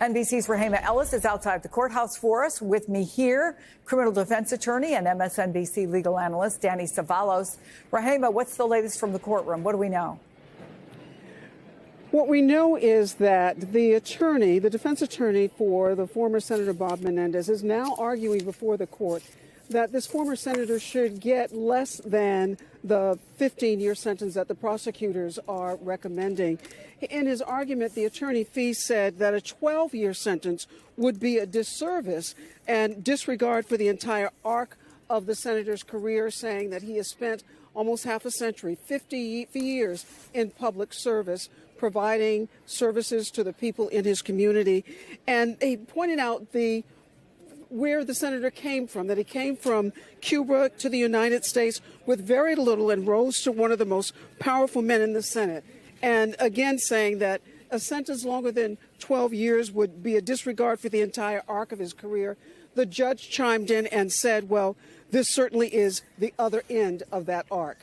NBC's Rahema Ellis is outside the courthouse for us. With me here, criminal defense attorney and MSNBC legal analyst Danny Cevallos. Rahema, what's the latest from the courtroom? What do we know? What we know is that the defense attorney for the former Senator Bob Menendez, is now arguing before the court that this former senator should get less than the 15-year sentence that the prosecutors are recommending. In his argument, the attorney Fee said that a 12-year sentence would be a disservice and disregard for the entire arc of the senator's career, saying that he has spent almost half a century, 50 years in public service, providing services to the people in his community. And he pointed out where the senator came from, that he came from Cuba to the United States with very little and rose to one of the most powerful men in the Senate. And again, saying that a sentence longer than 12 years would be a disregard for the entire arc of his career. The judge chimed in and said, well, this certainly is the other end of that arc.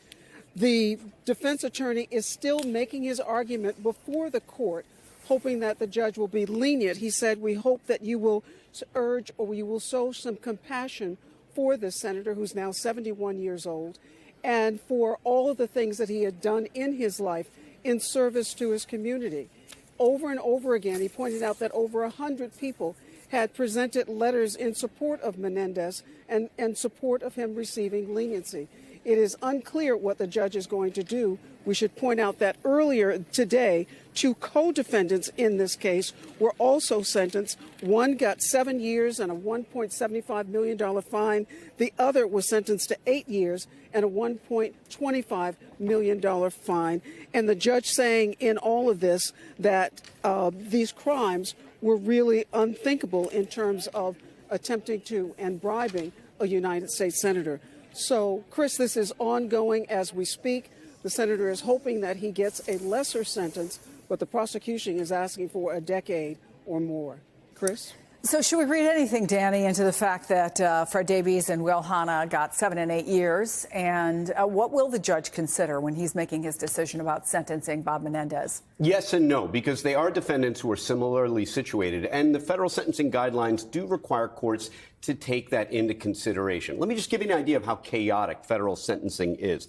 The defense attorney is still making his argument before the court, hoping that the judge will be lenient. He said, we hope that you will urge or you will show some compassion for this senator who's now 71 years old and for all of the things that he had done in his life in service to his community. Over and over again, he pointed out that over 100 people had presented letters in support of Menendez and support of him receiving leniency. It is unclear what the judge is going to do. We should point out that earlier today, 2 co-defendants in this case were also sentenced. One got 7 years and a $1.75 million fine. The other was sentenced to 8 years and a $1.25 million fine. And the judge saying in all of this that these crimes were really unthinkable in terms of attempting to and bribing a United States senator. So, Chris, this is ongoing as we speak. The senator is hoping that he gets a lesser sentence, but the prosecution is asking for a decade or more. Chris? So should we read anything, Danny, into the fact that Fred Davies and Will Hanna got 7 and 8 years? And what will the judge consider when he's making his decision about sentencing Bob Menendez? Yes and no, because they are defendants who are similarly situated. And the federal sentencing guidelines do require courts to take that into consideration. Let me just give you an idea of how chaotic federal sentencing is.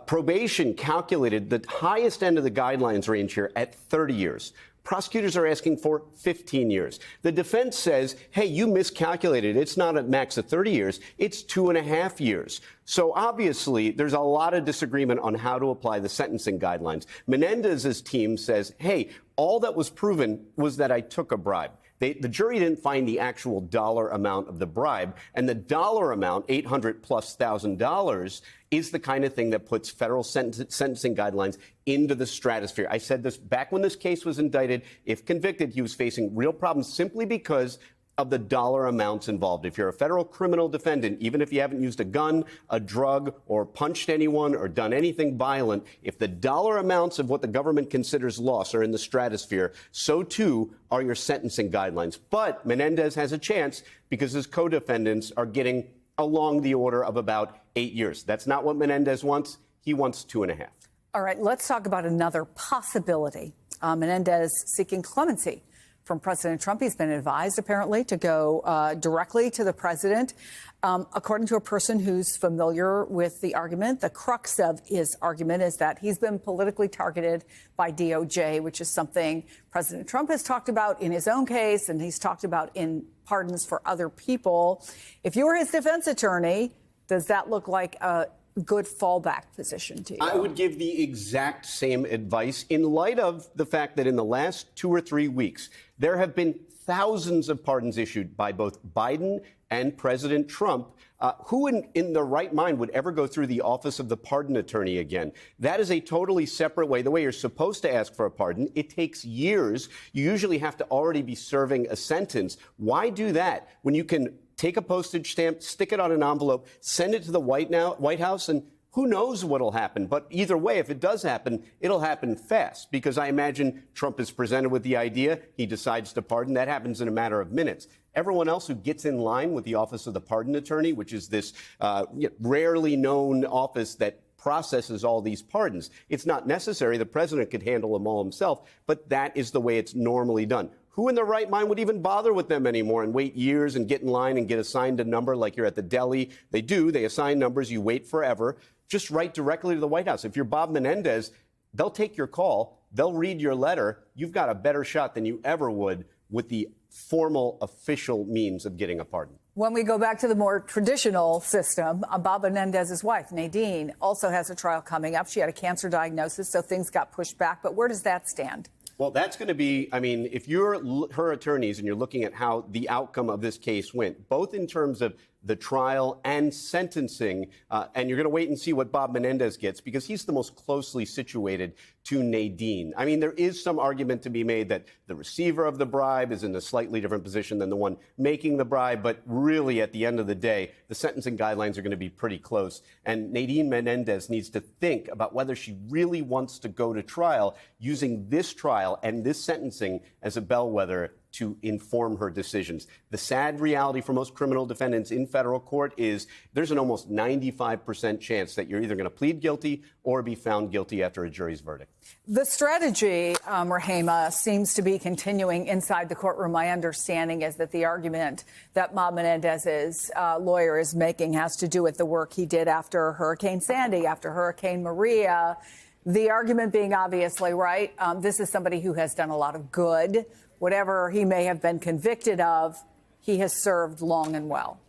Probation calculated the highest end of the guidelines range here at 30 years. Prosecutors are asking for 15 years. The defense says, hey, you miscalculated. It's not a max of 30 years. It's 2.5 years. So obviously, there's a lot of disagreement on how to apply the sentencing guidelines. Menendez's team says, hey, all that was proven was that I took a bribe. The jury didn't find the actual dollar amount of the bribe, and the dollar amount, $800,000+, is the kind of thing that puts federal sentencing guidelines into the stratosphere. I said this back when this case was indicted. If convicted, he was facing real problems simply because of the dollar amounts involved. If you're a federal criminal defendant, even if you haven't used a gun, a drug, or punched anyone or done anything violent, if the dollar amounts of what the government considers loss are in the stratosphere, so too are your sentencing guidelines. But Menendez has a chance because his co-defendants are getting along the order of about 8 years. That's not what Menendez wants. He wants 2.5. All right, let's talk about another possibility. Menendez seeking clemency from President Trump. He's been advised, apparently, to go directly to the president. According to a person who's familiar with the argument, the crux of his argument is that he's been politically targeted by DOJ, which is something President Trump has talked about in his own case, and he's talked about in pardons for other people. If you were his defense attorney, does that look like a good fallback position to you? I would give the exact same advice in light of the fact that in the last 2 or 3 weeks, there have been thousands of pardons issued by both Biden and President Trump. Who in their right mind would ever go through the office of the pardon attorney again? That is a totally separate way. The way you're supposed to ask for a pardon, it takes years. You usually have to already be serving a sentence. Why do that when you can take a postage stamp, stick it on an envelope, send it to the White House, and who knows what'll happen? But either way, if it does happen, it'll happen fast, because I imagine Trump is presented with the idea, he decides to pardon. That happens in a matter of minutes. Everyone else who gets in line with the office of the pardon attorney, which is this rarely known office that processes all these pardons. It's not necessary. The president could handle them all himself, but that is the way it's normally done. Who in their right mind would even bother with them anymore and wait years and get in line and get assigned a number like you're at the deli? They assign numbers, you wait forever. Just write directly to the White House. If you're Bob Menendez, they'll take your call, they'll read your letter. You've got a better shot than you ever would with the formal, official means of getting a pardon. When we go back to the more traditional system, Bob Menendez's wife, Nadine, also has a trial coming up. She had a cancer diagnosis, so things got pushed back. But where does that stand? Well, that's going to be, I mean, if you're her attorneys and you're looking at how the outcome of this case went, both in terms of the trial and sentencing, and you're going to wait and see what Bob Menendez gets because he's the most closely situated to Nadine. I mean, there is some argument to be made that the receiver of the bribe is in a slightly different position than the one making the bribe, but really at the end of the day, the sentencing guidelines are going to be pretty close. And Nadine Menendez needs to think about whether she really wants to go to trial using this trial and this sentencing as a bellwether to inform her decisions. The sad reality for most criminal defendants in federal court is there's an almost 95% chance that you're either going to plead guilty or be found guilty after a jury's verdict. The strategy, Rahima, seems to be continuing inside the courtroom. My understanding is that the argument that Bob Menendez's lawyer is making has to do with the work he did after Hurricane Sandy, after Hurricane Maria. The argument being obviously, right, this is somebody who has done a lot of good. Whatever he may have been convicted of, he has served long and well.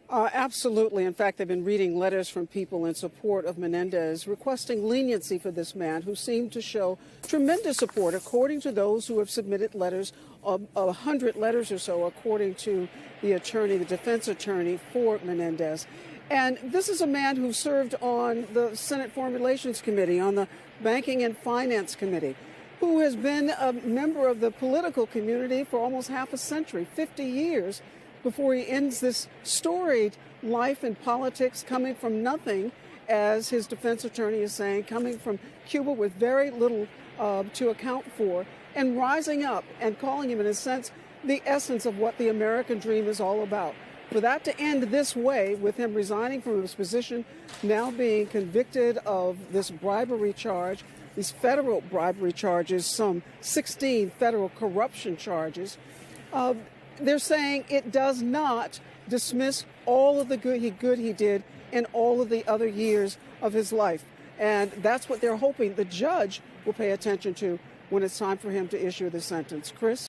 Absolutely. In fact, they've been reading letters from people in support of Menendez requesting leniency for this man who seemed to show tremendous support, according to those who have submitted letters, 100 letters or so, according to the defense attorney for Menendez. And this is a man who served on the Senate Foreign Relations Committee, on the Banking and Finance Committee, who has been a member of the political community for almost half a century, 50 years, before he ends this storied life in politics, coming from nothing, as his defense attorney is saying, coming from Cuba with very little to account for, and rising up and calling him, in a sense, the essence of what the American dream is all about. For that to end this way, with him resigning from his position, now being convicted of this bribery charge, these federal bribery charges, some 16 federal corruption charges, they're saying it does not dismiss all of the good he did in all of the other years of his life. And that's what they're hoping the judge will pay attention to when it's time for him to issue the sentence. Chris?